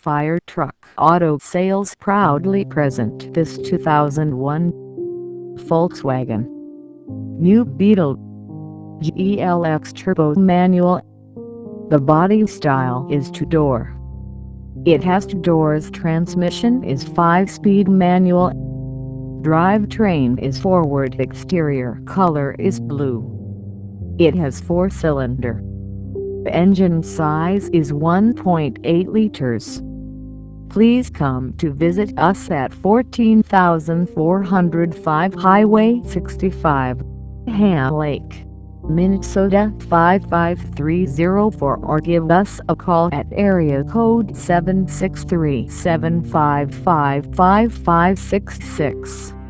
Fire Truck Auto Sales proudly present this 2001 Volkswagen New Beetle GLX Turbo Manual. The body style is two-door. It has two doors. Transmission is 5-speed manual. Drivetrain is forward. Exterior color is blue. It has 4-cylinder. The engine size is 1.8 liters. Please come to visit us at 14405 Highway 65, Ham Lake, Minnesota 55304, or give us a call at area code 763-755-5566.